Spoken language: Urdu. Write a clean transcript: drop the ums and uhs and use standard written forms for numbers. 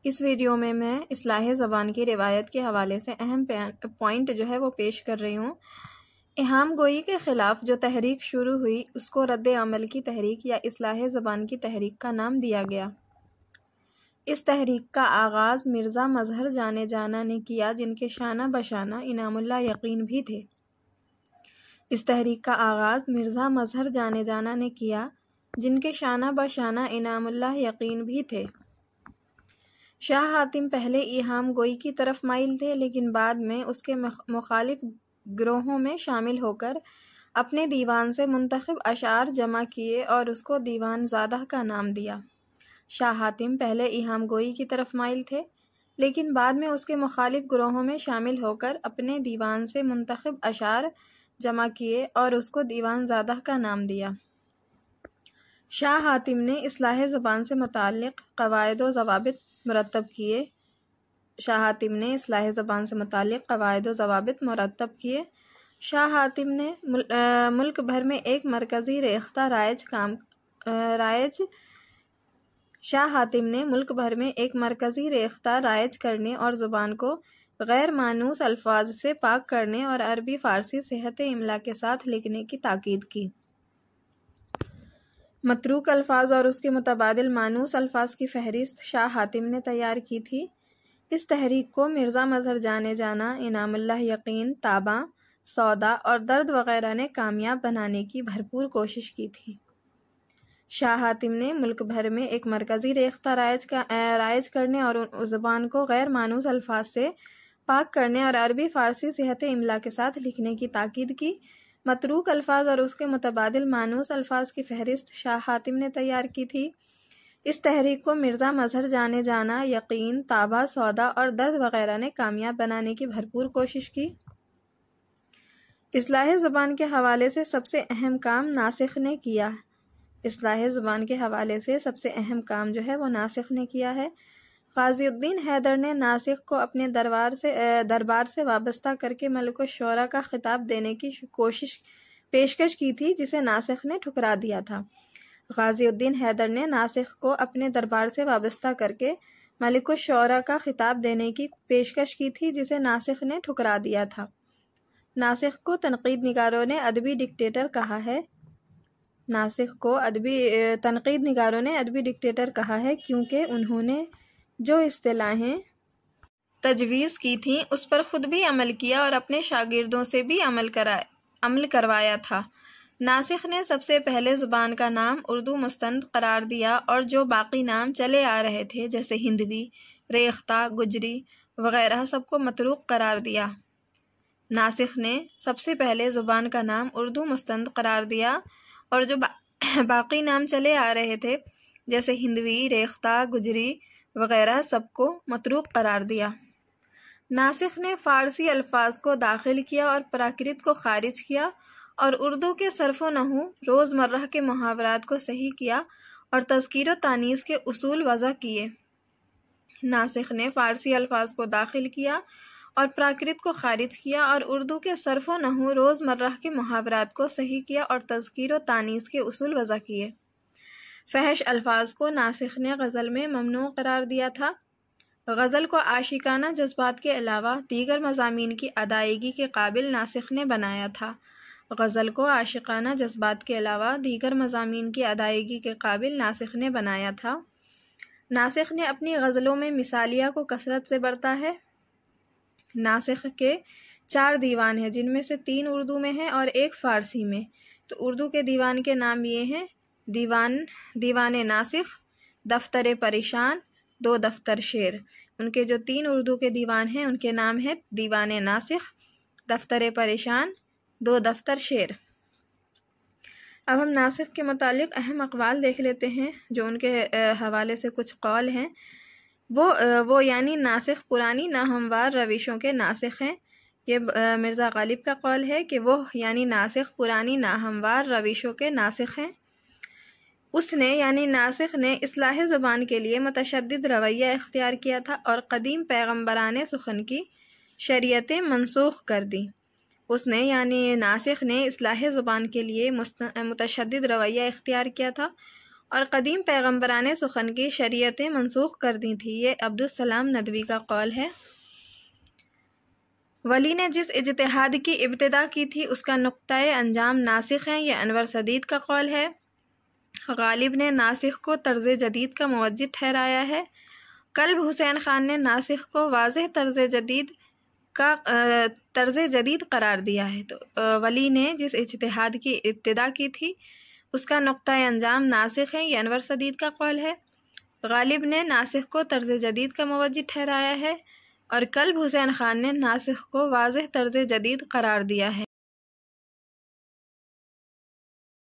اس ویڈیو میں اصلاح زبان کی روایت کے حوالے سے اہم پوائنٹ جو ہے وہ پیش کر رہی ہوں۔ ایہام گوئی کے خلاف جو تحریک شروع ہوئی اس کو رد عمل کی تحریک یا اصلاح زبان کی تحریک کا نام دیا گیا۔ اس تحریک کا آغاز مرزا مظہر جانے جانا نے کیا جن کے شانہ بشانہ انعام اللہ یقین بھی تھے۔ اس تحریک کا آغاز مرزا مظہر جانے جانا نے کیا جن کے شانہ بشانہ انعام اللہ یقین بھی تھے۔ شاہ حاتم پہلے ایہام گوئی کی طرف مائل تھے لیکن بعد میں اس کے مخالف گروہوں میں شامل ہو کر اپنے دیوان سے منتخب اشعار جمع کیے اور اس کو دیوان زادہ کا نام دیا۔ شاہ حاتم پہلے ایہام گوئی کی طرف مائل تھے لیکن بعد میں اس کے مخالف گروہوں میں شامل ہو کر اپنے دیوان سے منتخب اشعار جمع کیے اور اس کو دیوان زادہ کا نام دیا۔ شاہ حاتم نے اصلاح زبان سے متعلق قواعد و ضوابط مرتب کیے۔ شاہ حاتم نے اصلاح زبان سے متعلق قواعد و ضوابط مرتب کیے۔ شاہ حاتم نے ملک بھر میں ایک مرکزی ریختہ رائج کرنے اور زبان کو غیر مانوس الفاظ سے پاک کرنے اور عربی فارسی صحت املا کے ساتھ لکھنے کی تاکید کی۔ متروک الفاظ اور اس کے متبادل مانوس الفاظ کی فہرست شاہ حاتم نے تیار کی تھی۔ اس تحریک کو مرزا مظہر جانے جانا، انعام اللہ یقین، تاباں، سودا اور درد وغیرہ نے کامیاب بنانے کی بھرپور کوشش کی تھی۔ شاہ حاتم نے ملک بھر میں ایک مرکزی ریختہ رائج کرنے اور زبان کو غیر مانوس الفاظ سے پاک کرنے اور عربی فارسی صحت املا کے ساتھ لکھنے کی تاکید کی۔ متروک الفاظ اور اس کے متبادل مانوس الفاظ کی فہرست شاہ حاتم نے تیار کی تھی۔ اس تحریک کو مرزا مظہر جانے جانا، یقین، تاباں، سودا اور درد وغیرہ نے کامیاب بنانے کی بھرپور کوشش کی۔ اصلاح زبان کے حوالے سے سب سے اہم کام ناسخ نے کیا۔ اصلاح زبان کے حوالے سے سب سے اہم کام جو ہے وہ ناسخ نے کیا ہے۔ غازی الدین حیدر نے ناسخ کو اپنے دربار سے وابستہ کر کے ملک الشعراء کا خطاب دینے کی پیشکش کی تھی جسے ناسخ نے ٹھکرا دیا تھا۔ غازی الدین حیدر نے ناسخ کو اپنے دربار سے وابستہ کر کے ملک الشعراء کا خطاب دینے کی پیشکش کی تھی جسے ناسخ نے ٹھکرا دیا تھا۔ ناسخ کو تنقید نگاروں نے ادبی ڈکٹیٹر کہا ہے۔ ناسخ کو تنقید نگاروں نے ادبی ڈکٹیٹر کہا ہے کیونکہ انہوں نے جو اصطلاحیں تجویز کی تھیں اس پر خود بھی عمل کیا اور اپنے شاگردوں سے بھی عمل کروایا تھا۔ ناسخ نے سب سے پہلے زبان کا نام اردو مستند قرار دیا اور جو باقی نام چلے آ رہے تھے جیسے ہندوی، ریختہ، گجری وغیرہ سب کو متروک قرار دیا۔ ناسخ نے سب سے پہلے زبان کا نام اردو مستند قرار دیا اور جو باقی نام چلے آ رہے تھے جیسے ہندوی، ریختہ، گجری وغیرہ سب کو متروک قرار دیا۔ ناسخ نے فارسی الفاظ کو داخل کیا اور پراکرت کو خارج کیا اور اردو کے صرف و نحو، روز مرہ کے محاورات کو صحیح کیا اور تذکیر و تانیث کے اصول وضع کیے۔ ناسخ نے فارسی الفاظ کو داخل کیا اور پراکرت کو خارج کیا اور اردو کے صرف و نحو، روز مرہ کے محاورات کو صحیح کیا اور تذکیر و تانیث کے اصول وضع کیے۔ فحش الفاظ کو ناسخ نے غزل میں ممنوع قرار دیا تھا۔ غزل کو عاشقانہ جذبات کے علاوہ دیگر مضامین کی ادائیگی کے قابل ناسخ نے بنایا تھا۔ غزل کو عاشقانہ جذبات کے علاوہ دیگر مضامین کی ادائیگی کے قابل ناسخ نے بنایا تھا۔ ناسخ نے اپنی غزلوں میں مثالیہ کو کثرت سے برتا ہے۔ ناسخ کے 4 دیوان ہیں جن میں سے 3 اردو میں ہیں اور ایک فارسی میں۔ تو اردو کے دیوان کے نام یہ ہیں: دیوان ناسخ، دفتر پریشان، 2 دفتر شعر۔ ان کے جو 3 اردو کے دیوان ہیں ان کے نام ہیں دیوان ناسخ، دفتر پریشان، 2 دفتر شعر۔ اب ہم ناسخ کے متعلق اہم اقوال دیکھ لیتے ہیں جو ان کے حوالے سے کچھ قول ہیں۔ وہ یعنی ناسخ پرانی ناہموار روشوں کے ناسخ ہیں۔ یہ مرزا غالب کا قول ہے کہ وہ یعنی ناسخ پرانی ناہموار روشوں کے ناسخ ہیں۔ اس نے یعنی ناسخ نے اصلاح زبان کے لیے متشدد رویہ اختیار کیا تھا اور قدیم پیغمبران سخن کی شریعتیں منسوخ کر دیں۔ اس نے یعنی ناسخ نے اصلاح زبان کے لیے متشدد رویہ اختیار کیا تھا اور قدیم پیغمبران سخن کی شریعتیں منسوخ کر دی تھیں۔ یہ عبدالسلام ندوی کا قول ہے۔ ولی نے جس اجتہاد کی ابتدا کی تھی اس کا نقطۂ انجام ناسخ ہے، یہ انور سدید کا قول ہے۔ غالب نے ناسخ کو طرز جدید کا موجد ٹھہرایا ہے۔ کلب حسین خان نے ناسخ کو واضح طرز جدید قرار دیا ہے۔ تو ولی نے جس اجتہاد کی ابتدا کی تھی اس کا نقطۂ انجام ناسخ ہے، یہ انور سدید کا قول ہے۔ غالب نے ناسخ کو طرز جدید کا موجد ٹھہرایا ہے اور کلب حسین خان نے ناسخ کو واضح طرز جدید قرار دیا ہے۔